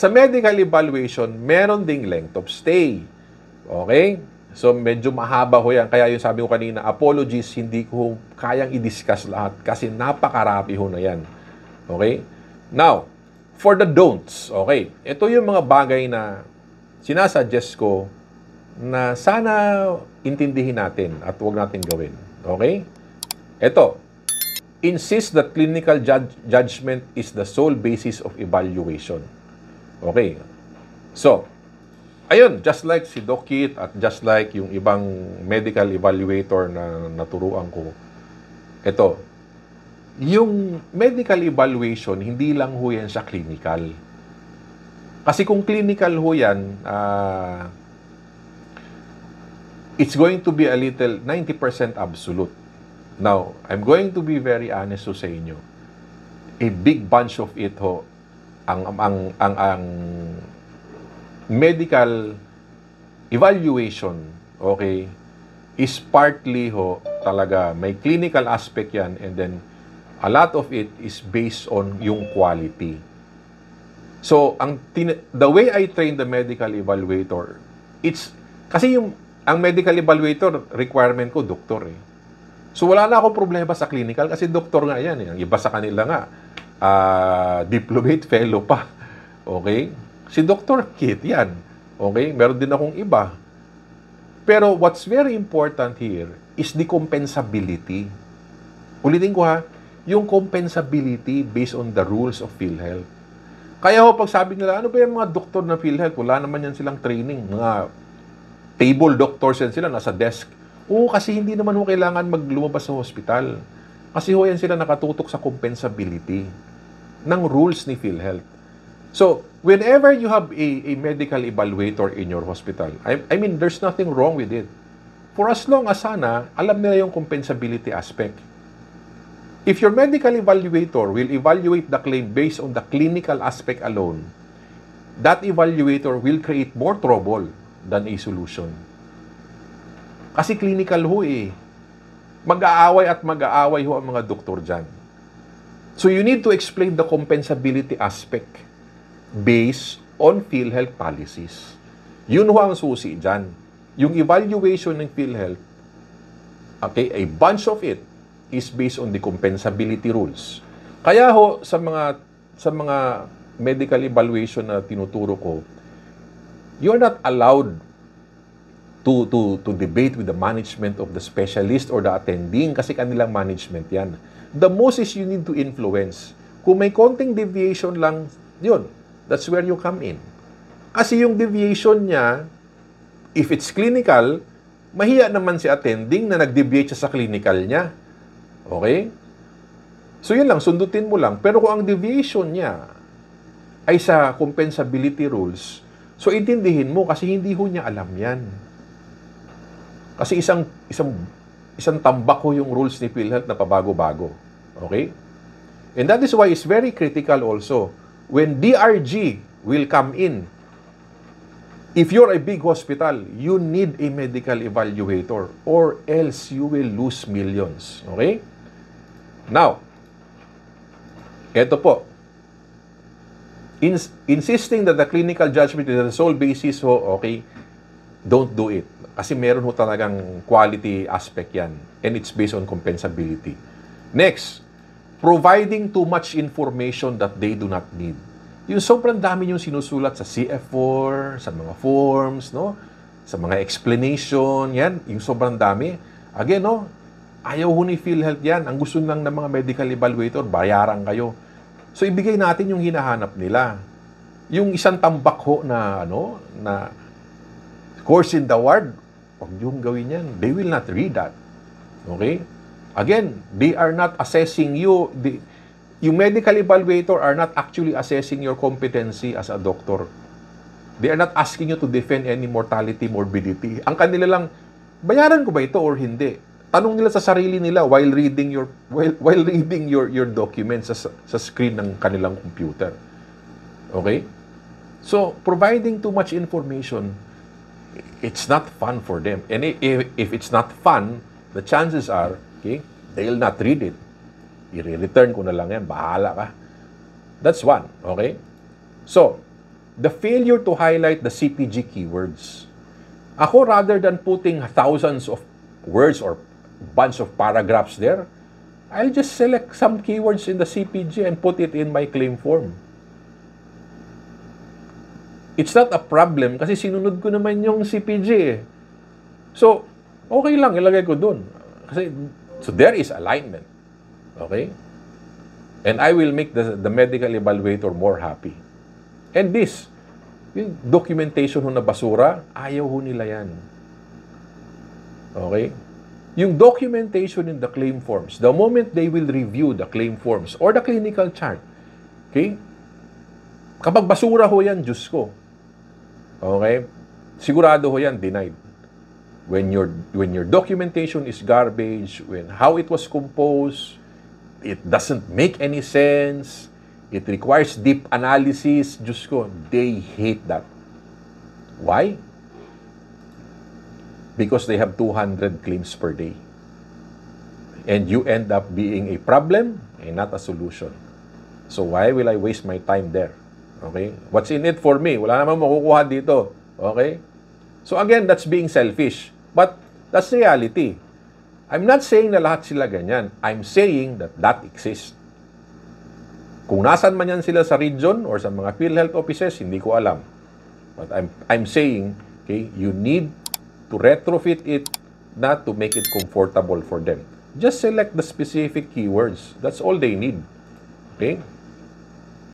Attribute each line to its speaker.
Speaker 1: Sa medical evaluation, meron ding length of stay. Okay? So, medyo mahaba ho yan. Kaya yung sabi ko kanina, apologies, hindi ko kayang i-discuss lahat kasi napakarami ho na yan. Okay? Now, for the don'ts, okay, ito yung mga bagay na sinasuggest ko na sana intindihin natin at huwag natin gawin. Okay? Ito, insist that clinical judgment is the sole basis of evaluation. Okay. So, ayun, just like si Doc Kit at just like yung ibang medical evaluator na naturuan ko, ito, yung medical evaluation, hindi lang ho yan sa clinical. Kasi kung clinical ho yan, it's going to be a little 90% absolute. Now, I'm going to be very honest ho sa inyo. A big bunch of it ho, ang medical evaluation, okay, is partly ho talaga may clinical aspect yan, and then a lot of it is based on yung quality. So, the way I train the medical evaluator, it's kasi ang medical evaluator requirement ko doktor eh. So, wala na akong problema sa clinical kasi doktor nga yan eh. Ang iba sa kanila nga diplomate fellow pa. Okay? Si Dr. Kit, yan. Okay? Meron din akong iba. Pero what's very important here is the compensability. Ulitin ko ha, yung compensability based on the rules of PhilHealth. Kaya ho, pag sabi nila, ano ba yung mga doktor na PhilHealth? Wala naman yan silang training. Mga table doctors yan sila, nasa desk. Oo, kasi hindi naman ho kailangan lumabas sa hospital. Kasi ho yan sila nakatutok sa compensability ng rules ni PhilHealth. So, whenever you have a medical evaluator in your hospital, I mean, there's nothing wrong with it. For as long as sana, alam nila yung compensability aspect. If your medical evaluator will evaluate the claim based on the clinical aspect alone, that evaluator will create more trouble than a solution. Kasi clinical ho eh. Mag-aaway at mag-aaway ho ang mga doktor dyan. So you need to explain the compensability aspect based on PhilHealth policies. Yun ho ang susi dyan. Yung evaluation ng PhilHealth, okay, a bunch of it is based on the compensability rules. Kaya ho, sa mga medical evaluation na tinuturo ko, you're not allowed to debate with the management of the specialist or the attending kasi kanilang management yan. The most is you need to influence. Kung may konting deviation lang, yun, that's where you come in. Kasi yung deviation niya, if it's clinical, mahiya naman si attending na nag-deviate siya sa clinical niya. Okay? So yun lang, sundutin mo lang. Pero kung ang deviation niya ay sa compensability rules, so intindihin mo kasi hindi ho niya alam yan. Kasi isang tambak ho yung rules ni PhilHealth na pabago-bago. Okay? And that is why it's very critical also when DRG will come in. If you're a big hospital, you need a medical evaluator or else you will lose millions. Okay? Now, eto po. Insisting that the clinical judgment is the sole basis ho, okay, don't do it. Kasi meron ho talagang quality aspect yan. And it's based on compensability. Next, providing too much information that they do not need. Yung sobrang dami yung sinusulat sa CF4, sa mga forms, no? Sa mga explanation, yan, yung sobrang dami. Again, no? Ayaw ho ni PhilHealth yan. Ang gusto lang ng mga medical evaluator, bayaran kayo. So, ibigay natin yung hinahanap nila. Yung isang tambak ho na, na course in the ward, huwag yung gawin yan. They will not read that. Okay? Again, they are not assessing you. Yung medical evaluator are not actually assessing your competency as a doctor. They are not asking you to defend any mortality, morbidity. Ang kanila lang, bayaran ko ba ito or hindi? Tanong nila sa sarili nila while reading your documents sa screen ng kanilang computer. Okay? So, providing too much information, it's not fun for them. And if it's not fun, the chances are, okay, they'll not read it. I-return ko na lang yan. Bahala ka. That's one. Okay? So, the failure to highlight the CPG keywords. Ako, rather than putting thousands of words or bunch of paragraphs there, I'll just select some keywords in the CPG and put it in my claim form. It's not a problem kasi sinunod ko naman yung CPG eh. So, okay lang, ilagay ko dun. So there is alignment. Okay? And I will make the medical evaluator more happy. And this, yung documentation ho na basura, ayaw ho nila yan. Okay? Yung documentation in the claim forms, the moment they will review the claim forms or the clinical chart, okay? Kapag basura ho yan, Diyos ko. Okay? Sigurado ho yan, denied. When your documentation is garbage, when how it was composed, it doesn't make any sense, it requires deep analysis, Diyos ko, they hate that. Why? Because they have 200 claims per day. And you end up being a problem and not a solution. So why will I waste my time there? Okay? What's in it for me? Wala namang makukuha dito. Okay? So again, that's being selfish. But that's reality. I'm not saying na lahat sila ganyan. I'm saying that that exists. Kung nasan man yan sila sa region or sa mga PhilHealth offices, hindi ko alam. But I'm saying, okay, you need to retrofit it not to make it comfortable for them. Just select the specific keywords. That's all they need. Okay?